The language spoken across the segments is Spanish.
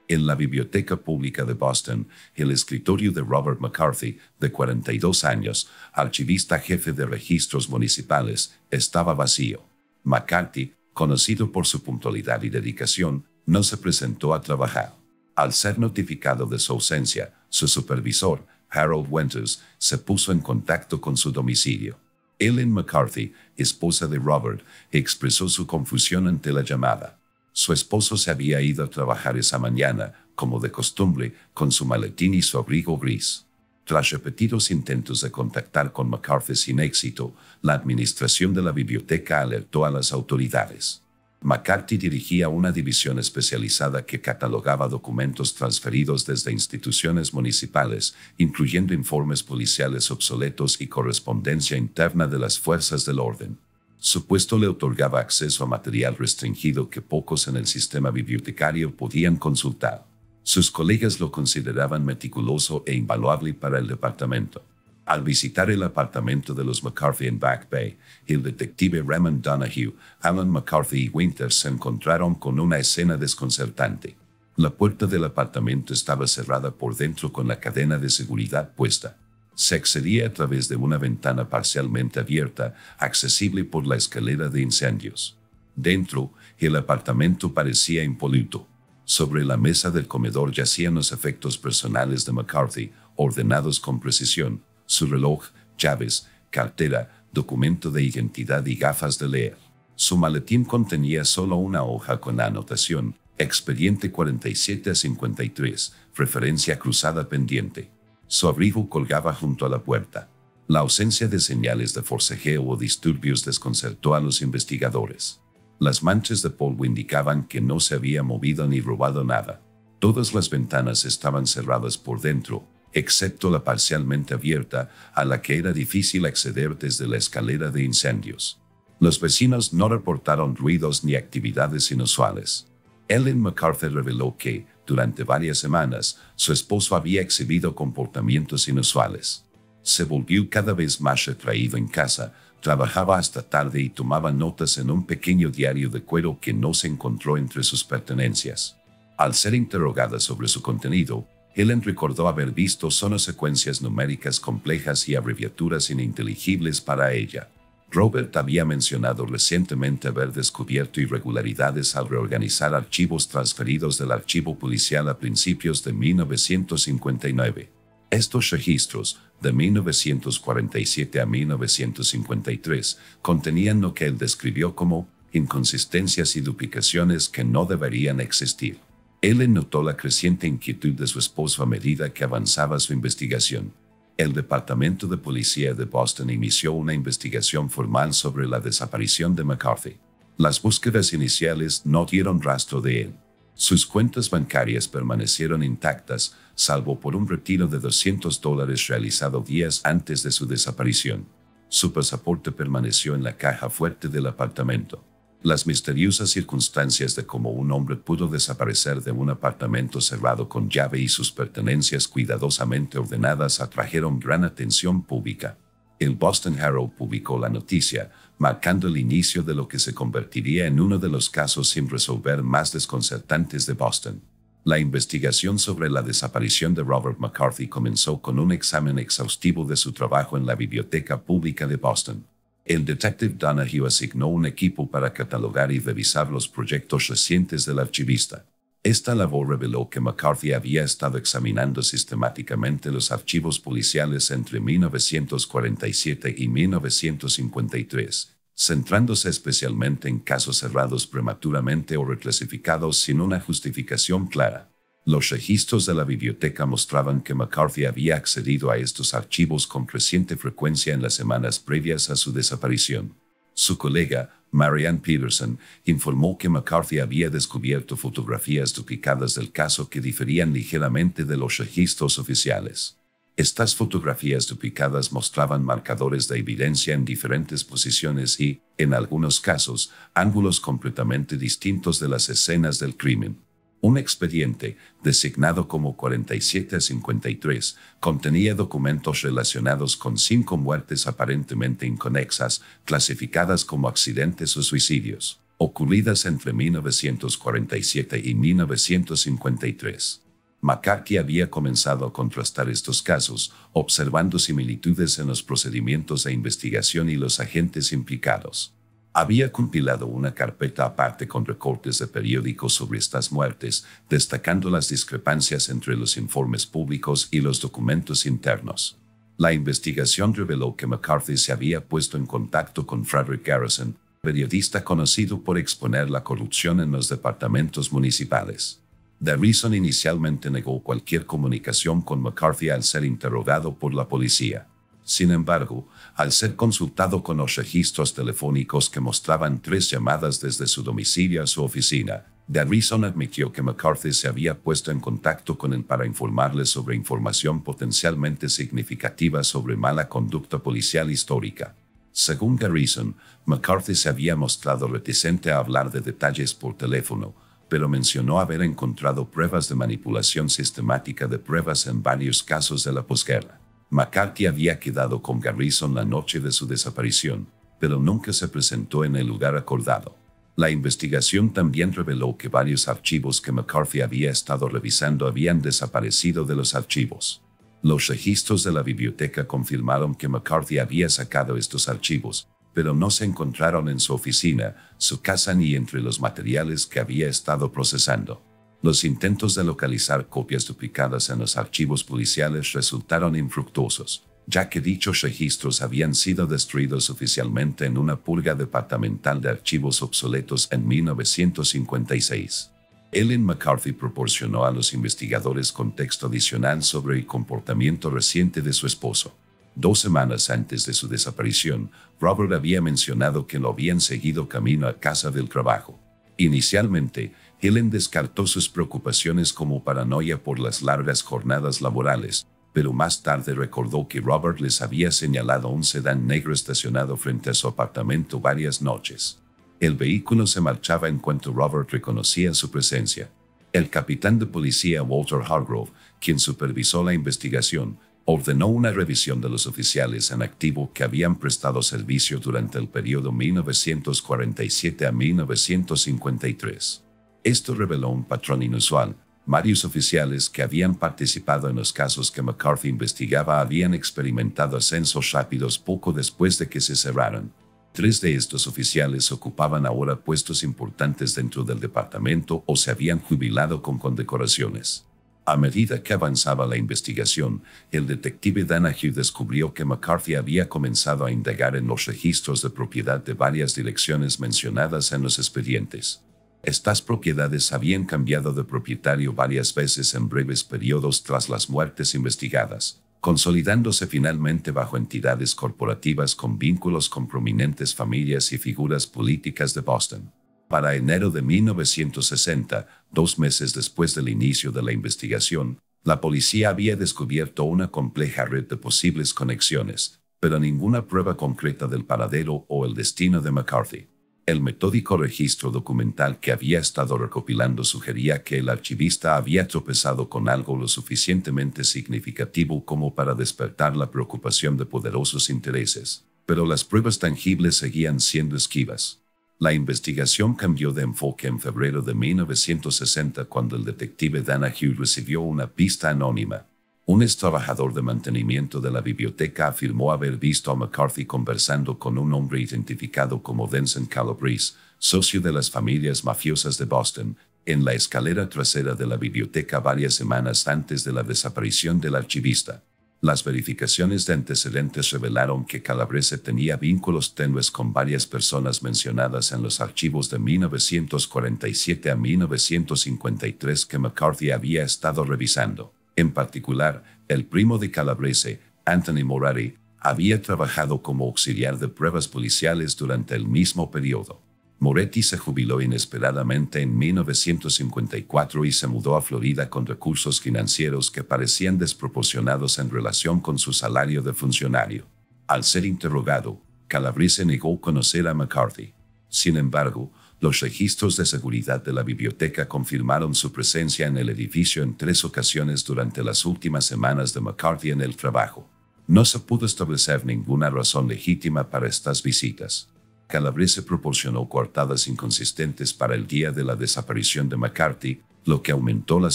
En la Biblioteca Pública de Boston, el escritorio de Robert McCarthy, de 42 años, archivista jefe de registros municipales, estaba vacío. McCarthy, conocido por su puntualidad y dedicación, no se presentó a trabajar. Al ser notificado de su ausencia, su supervisor, Harold Winters, se puso en contacto con su domicilio. Ellen McCarthy, esposa de Robert, expresó su confusión ante la llamada. Su esposo se había ido a trabajar esa mañana, como de costumbre, con su maletín y su abrigo gris. Tras repetidos intentos de contactar con McCarthy sin éxito, la administración de la biblioteca alertó a las autoridades. McCarthy dirigía una división especializada que catalogaba documentos transferidos desde instituciones municipales, incluyendo informes policiales obsoletos y correspondencia interna de las fuerzas del orden. Su puesto le otorgaba acceso a material restringido que pocos en el sistema bibliotecario podían consultar. Sus colegas lo consideraban meticuloso e invaluable para el departamento. Al visitar el apartamento de los McCarthy en Back Bay, el detective Raymond Donahue, Alan McCarthy y Winters se encontraron con una escena desconcertante. La puerta del apartamento estaba cerrada por dentro con la cadena de seguridad puesta. Se accedía a través de una ventana parcialmente abierta, accesible por la escalera de incendios. Dentro, el apartamento parecía impoluto. Sobre la mesa del comedor yacían los efectos personales de McCarthy, ordenados con precisión: su reloj, llaves, cartera, documento de identidad y gafas de leer. Su maletín contenía solo una hoja con la anotación: Expediente 47-53, referencia cruzada pendiente. Su abrigo colgaba junto a la puerta. La ausencia de señales de forcejeo o disturbios desconcertó a los investigadores. Las manchas de polvo indicaban que no se había movido ni robado nada. Todas las ventanas estaban cerradas por dentro, excepto la parcialmente abierta, a la que era difícil acceder desde la escalera de incendios. Los vecinos no reportaron ruidos ni actividades inusuales. Ellen McCarthy reveló que, durante varias semanas, su esposo había exhibido comportamientos inusuales. Se volvió cada vez más retraído en casa, trabajaba hasta tarde y tomaba notas en un pequeño diario de cuero que no se encontró entre sus pertenencias. Al ser interrogada sobre su contenido, Ellen recordó haber visto solo secuencias numéricas complejas y abreviaturas ininteligibles para ella. Robert había mencionado recientemente haber descubierto irregularidades al reorganizar archivos transferidos del archivo policial a principios de 1959. Estos registros, de 1947 a 1953, contenían lo que él describió como inconsistencias y duplicaciones que no deberían existir. Ellen notó la creciente inquietud de su esposo a medida que avanzaba su investigación. El Departamento de Policía de Boston inició una investigación formal sobre la desaparición de McCarthy. Las búsquedas iniciales no dieron rastro de él. Sus cuentas bancarias permanecieron intactas, salvo por un retiro de $200 realizado días antes de su desaparición. Su pasaporte permaneció en la caja fuerte del apartamento. Las misteriosas circunstancias de cómo un hombre pudo desaparecer de un apartamento cerrado con llave y sus pertenencias cuidadosamente ordenadas atrajeron gran atención pública. El Boston Herald publicó la noticia, marcando el inicio de lo que se convertiría en uno de los casos sin resolver más desconcertantes de Boston. La investigación sobre la desaparición de Robert McCarthy comenzó con un examen exhaustivo de su trabajo en la Biblioteca Pública de Boston. El detective Donahue asignó un equipo para catalogar y revisar los proyectos recientes del archivista. Esta labor reveló que McCarthy había estado examinando sistemáticamente los archivos policiales entre 1947 y 1953, centrándose especialmente en casos cerrados prematuramente o reclasificados sin una justificación clara. Los registros de la biblioteca mostraban que McCarthy había accedido a estos archivos con creciente frecuencia en las semanas previas a su desaparición. Su colega, Marianne Peterson, informó que McCarthy había descubierto fotografías duplicadas del caso que diferían ligeramente de los registros oficiales. Estas fotografías duplicadas mostraban marcadores de evidencia en diferentes posiciones y, en algunos casos, ángulos completamente distintos de las escenas del crimen. Un expediente, designado como 47-53, contenía documentos relacionados con 5 muertes aparentemente inconexas, clasificadas como accidentes o suicidios. ocurridas entre 1947 y 1953. McCarthy había comenzado a contrastar estos casos, observando similitudes en los procedimientos de investigación y los agentes implicados. Había compilado una carpeta aparte con recortes de periódicos sobre estas muertes, destacando las discrepancias entre los informes públicos y los documentos internos. La investigación reveló que McCarthy se había puesto en contacto con Frederick Garrison, periodista conocido por exponer la corrupción en los departamentos municipales. Garrison inicialmente negó cualquier comunicación con McCarthy al ser interrogado por la policía. Sin embargo, al ser consultado con los registros telefónicos que mostraban 3 llamadas desde su domicilio a su oficina, Garrison admitió que McCarthy se había puesto en contacto con él para informarle sobre información potencialmente significativa sobre mala conducta policial histórica. Según Garrison, McCarthy se había mostrado reticente a hablar de detalles por teléfono, pero mencionó haber encontrado pruebas de manipulación sistemática de pruebas en varios casos de la posguerra. McCarthy había quedado con Garrison la noche de su desaparición, pero nunca se presentó en el lugar acordado. La investigación también reveló que varios archivos que McCarthy había estado revisando habían desaparecido de los archivos. Los registros de la biblioteca confirmaron que McCarthy había sacado estos archivos, pero no se encontraron en su oficina, su casa ni entre los materiales que había estado procesando. Los intentos de localizar copias duplicadas en los archivos policiales resultaron infructuosos, ya que dichos registros habían sido destruidos oficialmente en una purga departamental de archivos obsoletos en 1956. Ellen McCarthy proporcionó a los investigadores contexto adicional sobre el comportamiento reciente de su esposo. 2 semanas antes de su desaparición, Robert había mencionado que lo habían seguido camino a casa del trabajo. Inicialmente, Ellen descartó sus preocupaciones como paranoia por las largas jornadas laborales, pero más tarde recordó que Robert les había señalado un sedán negro estacionado frente a su apartamento varias noches. El vehículo se marchaba en cuanto Robert reconocía su presencia. El capitán de policía Walter Hargrove, quien supervisó la investigación, ordenó una revisión de los oficiales en activo que habían prestado servicio durante el periodo 1947 a 1953. Esto reveló un patrón inusual. Varios oficiales que habían participado en los casos que McCarthy investigaba habían experimentado ascensos rápidos poco después de que se cerraran. 3 de estos oficiales ocupaban ahora puestos importantes dentro del departamento o se habían jubilado con condecoraciones. A medida que avanzaba la investigación, el detective Donahue descubrió que McCarthy había comenzado a indagar en los registros de propiedad de varias direcciones mencionadas en los expedientes. Estas propiedades habían cambiado de propietario varias veces en breves periodos tras las muertes investigadas, consolidándose finalmente bajo entidades corporativas con vínculos con prominentes familias y figuras políticas de Boston. Para enero de 1960, 2 meses después del inicio de la investigación, la policía había descubierto una compleja red de posibles conexiones, pero ninguna prueba concreta del paradero o el destino de McCarthy. El metódico registro documental que había estado recopilando sugería que el archivista había tropezado con algo lo suficientemente significativo como para despertar la preocupación de poderosos intereses, pero las pruebas tangibles seguían siendo esquivas. La investigación cambió de enfoque en febrero de 1960 cuando el detective Donahue recibió una pista anónima. Un ex trabajador de mantenimiento de la biblioteca afirmó haber visto a McCarthy conversando con un hombre identificado como Vincent Calabrese, socio de las familias mafiosas de Boston, en la escalera trasera de la biblioteca varias semanas antes de la desaparición del archivista. Las verificaciones de antecedentes revelaron que Calabrese tenía vínculos tenues con varias personas mencionadas en los archivos de 1947 a 1953 que McCarthy había estado revisando. En particular, el primo de Calabrese, Anthony Morari, había trabajado como auxiliar de pruebas policiales durante el mismo periodo. Moretti se jubiló inesperadamente en 1954 y se mudó a Florida con recursos financieros que parecían desproporcionados en relación con su salario de funcionario. Al ser interrogado, Calabrese negó conocer a McCarthy. Sin embargo, los registros de seguridad de la biblioteca confirmaron su presencia en el edificio en 3 ocasiones durante las últimas semanas de McCarthy en el trabajo. No se pudo establecer ninguna razón legítima para estas visitas. Calabrese proporcionó coartadas inconsistentes para el día de la desaparición de McCarthy, lo que aumentó las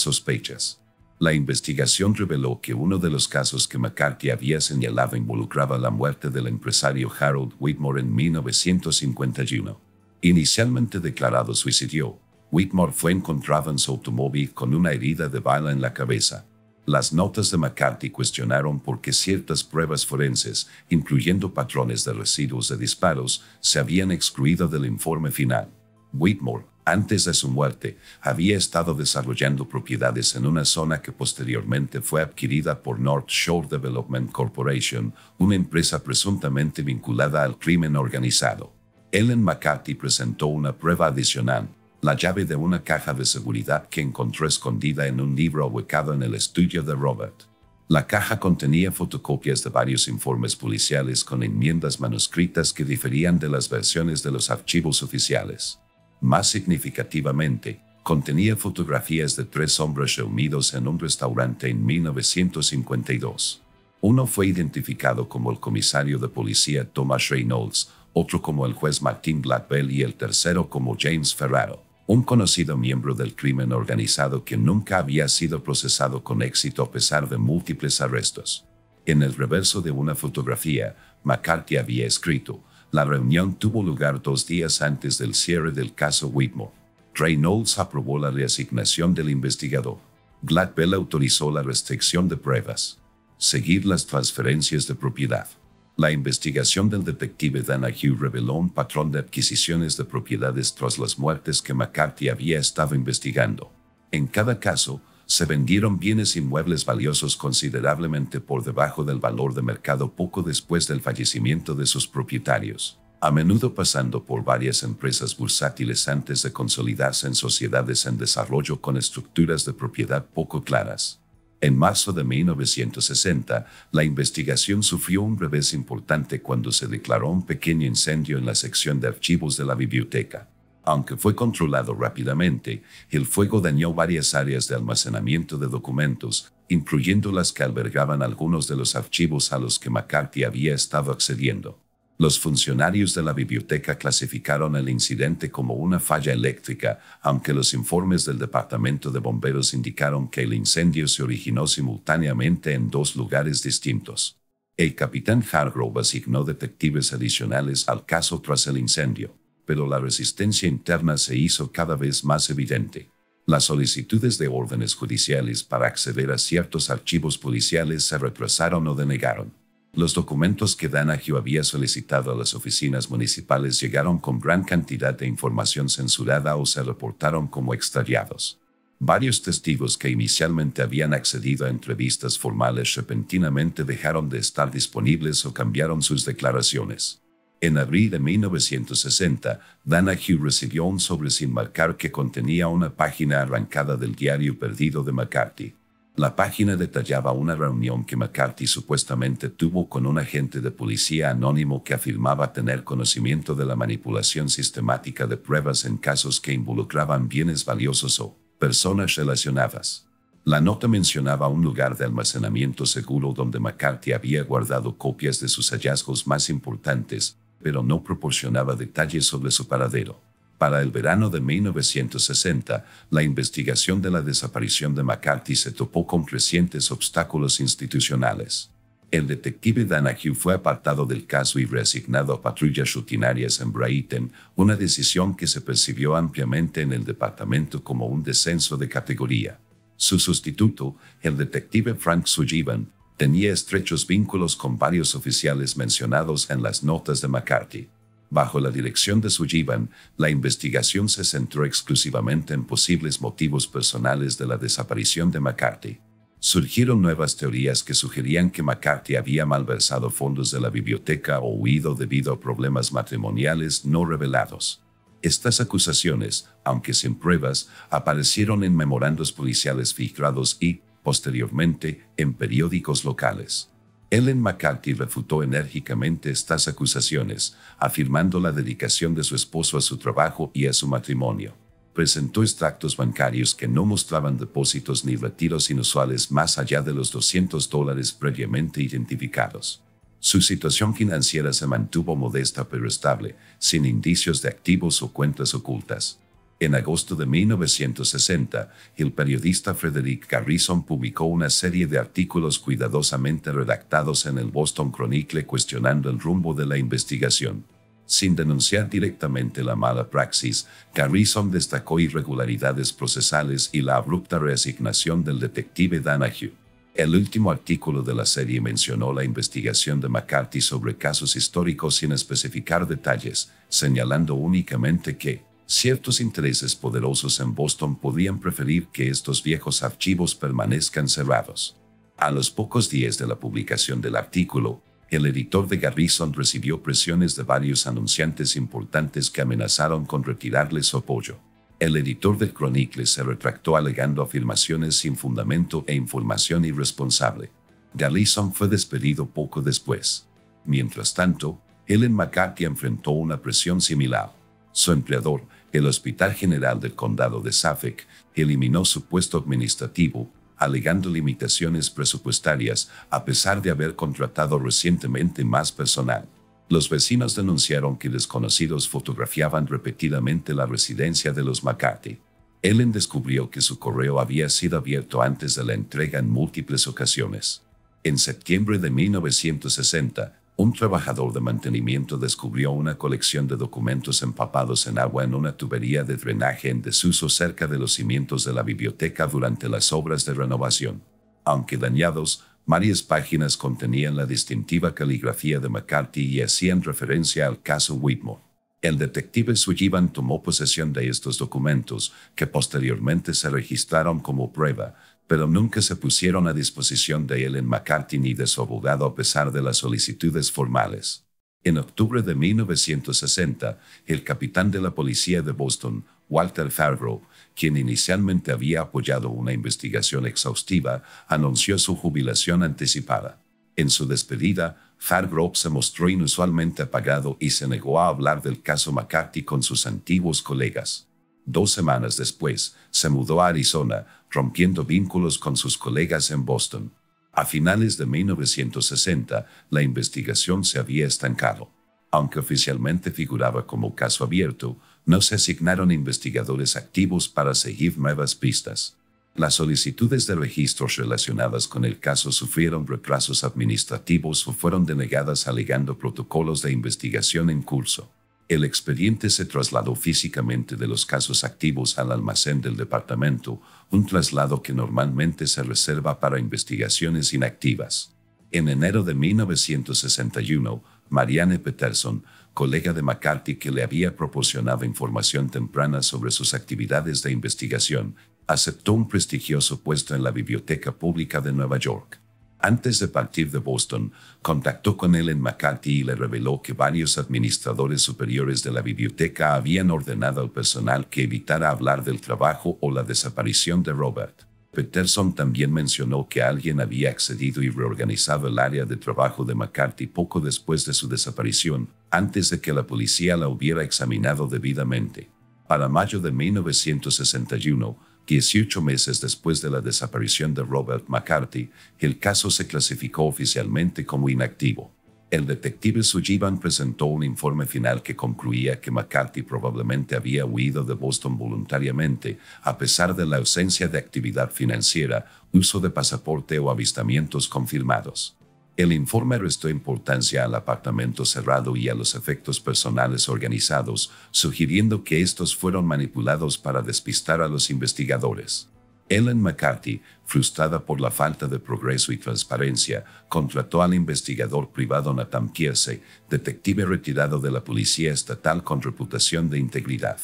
sospechas. La investigación reveló que uno de los casos que McCarthy había señalado involucraba la muerte del empresario Harold Whitmore en 1951. Inicialmente declarado suicidio, Whitmore fue encontrado en su automóvil con una herida de bala en la cabeza. Las notas de McCarthy cuestionaron por qué ciertas pruebas forenses, incluyendo patrones de residuos de disparos, se habían excluido del informe final. Whitmore, antes de su muerte, había estado desarrollando propiedades en una zona que posteriormente fue adquirida por North Shore Development Corporation, una empresa presuntamente vinculada al crimen organizado. Ellen McCarthy presentó una prueba adicional, la llave de una caja de seguridad que encontró escondida en un libro ubicado en el estudio de Robert. La caja contenía fotocopias de varios informes policiales con enmiendas manuscritas que diferían de las versiones de los archivos oficiales. Más significativamente, contenía fotografías de 3 hombres reunidos en un restaurante en 1952. Uno fue identificado como el comisario de policía Thomas Reynolds, otro como el juez Martin Blackwell y el tercero como James Ferraro, un conocido miembro del crimen organizado que nunca había sido procesado con éxito a pesar de múltiples arrestos. En el reverso de una fotografía, McCarthy había escrito: "La reunión tuvo lugar 2 días antes del cierre del caso Whitmore. Reynolds aprobó la reasignación del investigador. Blackwell autorizó la restricción de pruebas. Seguir las transferencias de propiedad". La investigación del detective Donahue reveló un patrón de adquisiciones de propiedades tras las muertes que McCarthy había estado investigando. En cada caso, se vendieron bienes inmuebles valiosos considerablemente por debajo del valor de mercado poco después del fallecimiento de sus propietarios, a menudo pasando por varias empresas bursátiles antes de consolidarse en sociedades en desarrollo con estructuras de propiedad poco claras. En marzo de 1960, la investigación sufrió un revés importante cuando se declaró un pequeño incendio en la sección de archivos de la biblioteca. Aunque fue controlado rápidamente, el fuego dañó varias áreas de almacenamiento de documentos, incluyendo las que albergaban algunos de los archivos a los que McCarthy había estado accediendo. Los funcionarios de la biblioteca clasificaron el incidente como una falla eléctrica, aunque los informes del Departamento de Bomberos indicaron que el incendio se originó simultáneamente en 2 lugares distintos. El capitán Hargrove asignó detectives adicionales al caso tras el incendio, pero la resistencia interna se hizo cada vez más evidente. Las solicitudes de órdenes judiciales para acceder a ciertos archivos policiales se retrasaron o denegaron. Los documentos que Donahue había solicitado a las oficinas municipales llegaron con gran cantidad de información censurada o se reportaron como extraviados. Varios testigos que inicialmente habían accedido a entrevistas formales repentinamente dejaron de estar disponibles o cambiaron sus declaraciones. En abril de 1960, Donahue recibió un sobre sin marcar que contenía una página arrancada del diario perdido de McCarthy. La página detallaba una reunión que McCarthy supuestamente tuvo con un agente de policía anónimo que afirmaba tener conocimiento de la manipulación sistemática de pruebas en casos que involucraban bienes valiosos o personas relacionadas. La nota mencionaba un lugar de almacenamiento seguro donde McCarthy había guardado copias de sus hallazgos más importantes, pero no proporcionaba detalles sobre su paradero. Para el verano de 1960, la investigación de la desaparición de McCarthy se topó con crecientes obstáculos institucionales. El detective Donahue fue apartado del caso y reasignado a patrullas rutinarias en Brighton, una decisión que se percibió ampliamente en el departamento como un descenso de categoría. Su sustituto, el detective Frank Sullivan, tenía estrechos vínculos con varios oficiales mencionados en las notas de McCarthy. Bajo la dirección de Sullivan, la investigación se centró exclusivamente en posibles motivos personales de la desaparición de McCarthy. Surgieron nuevas teorías que sugerían que McCarthy había malversado fondos de la biblioteca o huido debido a problemas matrimoniales no revelados. Estas acusaciones, aunque sin pruebas, aparecieron en memorandos policiales filtrados y, posteriormente, en periódicos locales. Ellen McCarthy refutó enérgicamente estas acusaciones, afirmando la dedicación de su esposo a su trabajo y a su matrimonio. Presentó extractos bancarios que no mostraban depósitos ni retiros inusuales más allá de los $200 previamente identificados. Su situación financiera se mantuvo modesta pero estable, sin indicios de activos o cuentas ocultas. En agosto de 1960, el periodista Frederick Garrison publicó una serie de artículos cuidadosamente redactados en el Boston Chronicle cuestionando el rumbo de la investigación. Sin denunciar directamente la mala praxis, Garrison destacó irregularidades procesales y la abrupta reasignación del detective Donahue. El último artículo de la serie mencionó la investigación de McCarthy sobre casos históricos sin especificar detalles, señalando únicamente que ciertos intereses poderosos en Boston podían preferir que estos viejos archivos permanezcan cerrados. A los pocos días de la publicación del artículo, el editor de Garrison recibió presiones de varios anunciantes importantes que amenazaron con retirarle su apoyo. El editor del Chronicle se retractó alegando afirmaciones sin fundamento e información irresponsable. Garrison fue despedido poco después. Mientras tanto, Ellen McCarthy enfrentó una presión similar. Su empleador, el Hospital General del Condado de Suffolk, eliminó su puesto administrativo, alegando limitaciones presupuestarias a pesar de haber contratado recientemente más personal. Los vecinos denunciaron que desconocidos fotografiaban repetidamente la residencia de los McCarthy. Ellen descubrió que su correo había sido abierto antes de la entrega en múltiples ocasiones. En septiembre de 1960, un trabajador de mantenimiento descubrió una colección de documentos empapados en agua en una tubería de drenaje en desuso cerca de los cimientos de la biblioteca durante las obras de renovación. Aunque dañados, varias páginas contenían la distintiva caligrafía de McCarthy y hacían referencia al caso Whitmore. El detective Sullivan tomó posesión de estos documentos, que posteriormente se registraron como prueba, pero nunca se pusieron a disposición de Ellen McCarthy ni de su abogado a pesar de las solicitudes formales. En octubre de 1960, el capitán de la policía de Boston, Walter Fargrove, quien inicialmente había apoyado una investigación exhaustiva, anunció su jubilación anticipada. En su despedida, Fargrove se mostró inusualmente apagado y se negó a hablar del caso McCarthy con sus antiguos colegas. 2 semanas después, se mudó a Arizona, rompiendo vínculos con sus colegas en Boston. A finales de 1960, la investigación se había estancado. Aunque oficialmente figuraba como caso abierto, no se asignaron investigadores activos para seguir nuevas pistas. Las solicitudes de registros relacionadas con el caso sufrieron retrasos administrativos o fueron denegadas alegando protocolos de investigación en curso. El expediente se trasladó físicamente de los casos activos al almacén del departamento, un traslado que normalmente se reserva para investigaciones inactivas. En enero de 1961, Marianne Peterson, colega de McCarthy que le había proporcionado información temprana sobre sus actividades de investigación, aceptó un prestigioso puesto en la Biblioteca Pública de Nueva York. Antes de partir de Boston, contactó con Ellen McCarthy y le reveló que varios administradores superiores de la biblioteca habían ordenado al personal que evitara hablar del trabajo o la desaparición de Robert. Peterson también mencionó que alguien había accedido y reorganizado el área de trabajo de McCarthy poco después de su desaparición, antes de que la policía la hubiera examinado debidamente. Para mayo de 1961, 18 meses después de la desaparición de Robert McCarthy, el caso se clasificó oficialmente como inactivo. El detective Sullivan presentó un informe final que concluía que McCarthy probablemente había huido de Boston voluntariamente, a pesar de la ausencia de actividad financiera, uso de pasaporte o avistamientos confirmados. El informe restó importancia al apartamento cerrado y a los efectos personales organizados, sugiriendo que estos fueron manipulados para despistar a los investigadores. Ellen McCarthy, frustrada por la falta de progreso y transparencia, contrató al investigador privado Nathan Pierce, detective retirado de la Policía Estatal con reputación de integridad.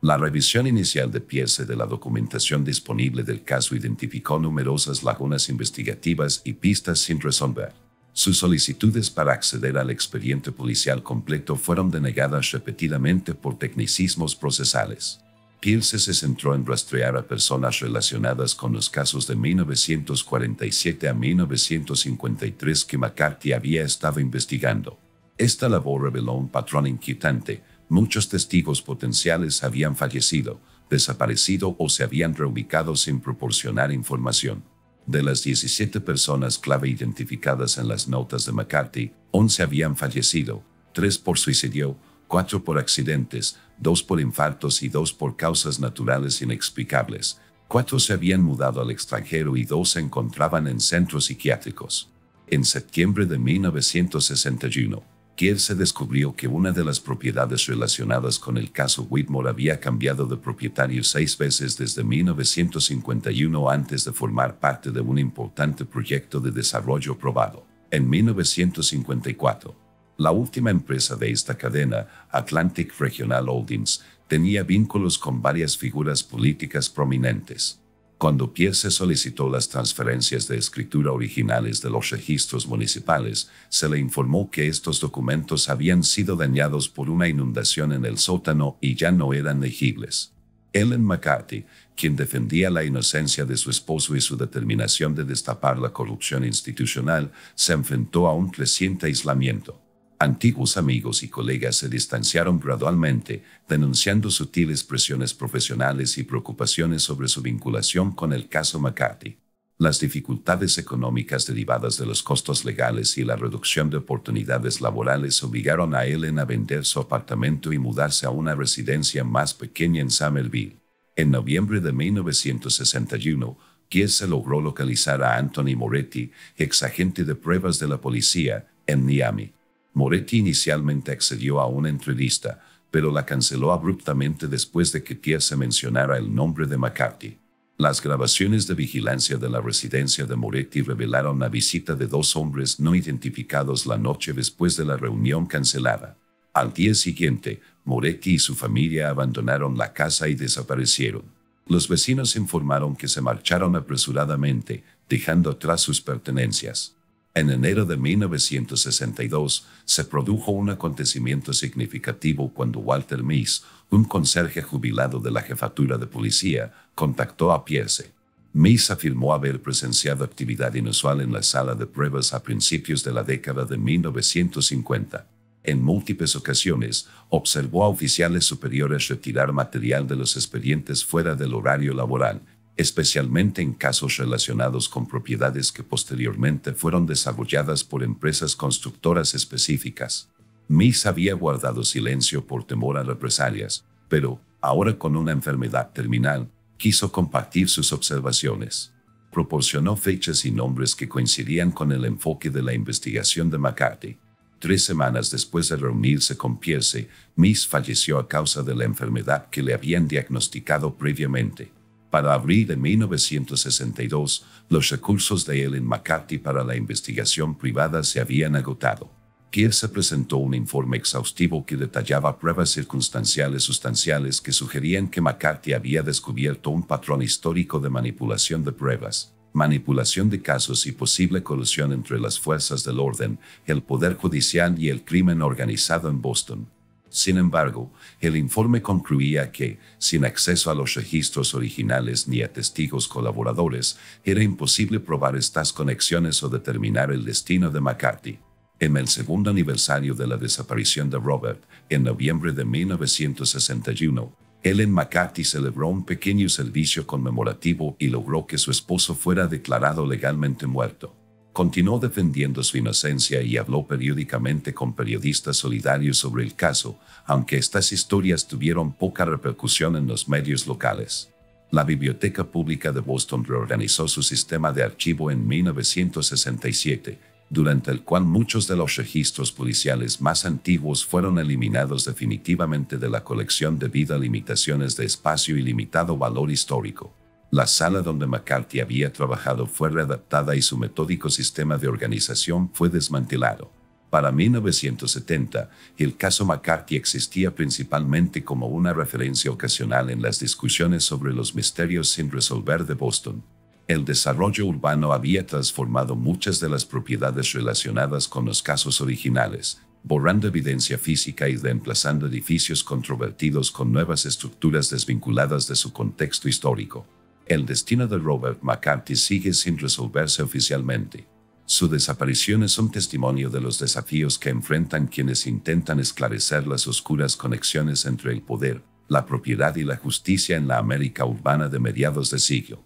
La revisión inicial de Pierce de la documentación disponible del caso identificó numerosas lagunas investigativas y pistas sin resolver. Sus solicitudes para acceder al expediente policial completo fueron denegadas repetidamente por tecnicismos procesales. Pierce se centró en rastrear a personas relacionadas con los casos de 1947 a 1953 que McCarthy había estado investigando. Esta labor reveló un patrón inquietante. Muchos testigos potenciales habían fallecido, desaparecido o se habían reubicado sin proporcionar información. De las 17 personas clave identificadas en las notas de McCarthy, 11 habían fallecido, 3 por suicidio, 4 por accidentes, 2 por infartos y 2 por causas naturales inexplicables. 4 se habían mudado al extranjero y 2 se encontraban en centros psiquiátricos. En septiembre de 1961, Kier se descubrió que una de las propiedades relacionadas con el caso Whitmore había cambiado de propietario 6 veces desde 1951 antes de formar parte de un importante proyecto de desarrollo probado. En 1954, la última empresa de esta cadena, Atlantic Regional Holdings, tenía vínculos con varias figuras políticas prominentes. Cuando Pierce solicitó las transferencias de escritura originales de los registros municipales, se le informó que estos documentos habían sido dañados por una inundación en el sótano y ya no eran legibles. Ellen McCarthy, quien defendía la inocencia de su esposo y su determinación de destapar la corrupción institucional, se enfrentó a un creciente aislamiento. Antiguos amigos y colegas se distanciaron gradualmente, denunciando sutiles presiones profesionales y preocupaciones sobre su vinculación con el caso McCarthy. Las dificultades económicas derivadas de los costos legales y la reducción de oportunidades laborales obligaron a Ellen a vender su apartamento y mudarse a una residencia más pequeña en Somerville. En noviembre de 1961, Kier se logró localizar a Anthony Moretti, exagente de pruebas de la policía, en Miami. Moretti inicialmente accedió a una entrevista, pero la canceló abruptamente después de que Pierce mencionara el nombre de McCarthy. Las grabaciones de vigilancia de la residencia de Moretti revelaron la visita de 2 hombres no identificados la noche después de la reunión cancelada. Al día siguiente, Moretti y su familia abandonaron la casa y desaparecieron. Los vecinos informaron que se marcharon apresuradamente, dejando atrás sus pertenencias. En enero de 1962, se produjo un acontecimiento significativo cuando Walter Meese, un conserje jubilado de la jefatura de policía, contactó a Pierce. Meese afirmó haber presenciado actividad inusual en la sala de pruebas a principios de la década de 1950. En múltiples ocasiones, observó a oficiales superiores retirar material de los expedientes fuera del horario laboral, especialmente en casos relacionados con propiedades que posteriormente fueron desarrolladas por empresas constructoras específicas. Meese había guardado silencio por temor a represalias, pero, ahora con una enfermedad terminal, quiso compartir sus observaciones. Proporcionó fechas y nombres que coincidían con el enfoque de la investigación de McCarthy. 3 semanas después de reunirse con Pierce, Meese falleció a causa de la enfermedad que le habían diagnosticado previamente. Para abril de 1962, los recursos de Ellen McCarthy para la investigación privada se habían agotado. Pierce presentó un informe exhaustivo que detallaba pruebas circunstanciales sustanciales que sugerían que McCarthy había descubierto un patrón histórico de manipulación de pruebas, manipulación de casos y posible colusión entre las fuerzas del orden, el poder judicial y el crimen organizado en Boston. Sin embargo, el informe concluía que, sin acceso a los registros originales ni a testigos colaboradores, era imposible probar estas conexiones o determinar el destino de McCarthy. En el segundo aniversario de la desaparición de Robert, en noviembre de 1961, Ellen McCarthy celebró un pequeño servicio conmemorativo y logró que su esposo fuera declarado legalmente muerto. Continuó defendiendo su inocencia y habló periódicamente con periodistas solidarios sobre el caso, aunque estas historias tuvieron poca repercusión en los medios locales. La Biblioteca Pública de Boston reorganizó su sistema de archivo en 1967, durante el cual muchos de los registros policiales más antiguos fueron eliminados definitivamente de la colección debido a limitaciones de espacio y limitado valor histórico. La sala donde McCarthy había trabajado fue readaptada y su metódico sistema de organización fue desmantelado. Para 1970, el caso McCarthy existía principalmente como una referencia ocasional en las discusiones sobre los misterios sin resolver de Boston. El desarrollo urbano había transformado muchas de las propiedades relacionadas con los casos originales, borrando evidencia física y reemplazando edificios controvertidos con nuevas estructuras desvinculadas de su contexto histórico. El destino de Robert McCarthy sigue sin resolverse oficialmente. Su desaparición es un testimonio de los desafíos que enfrentan quienes intentan esclarecer las oscuras conexiones entre el poder, la propiedad y la justicia en la América urbana de mediados de siglo.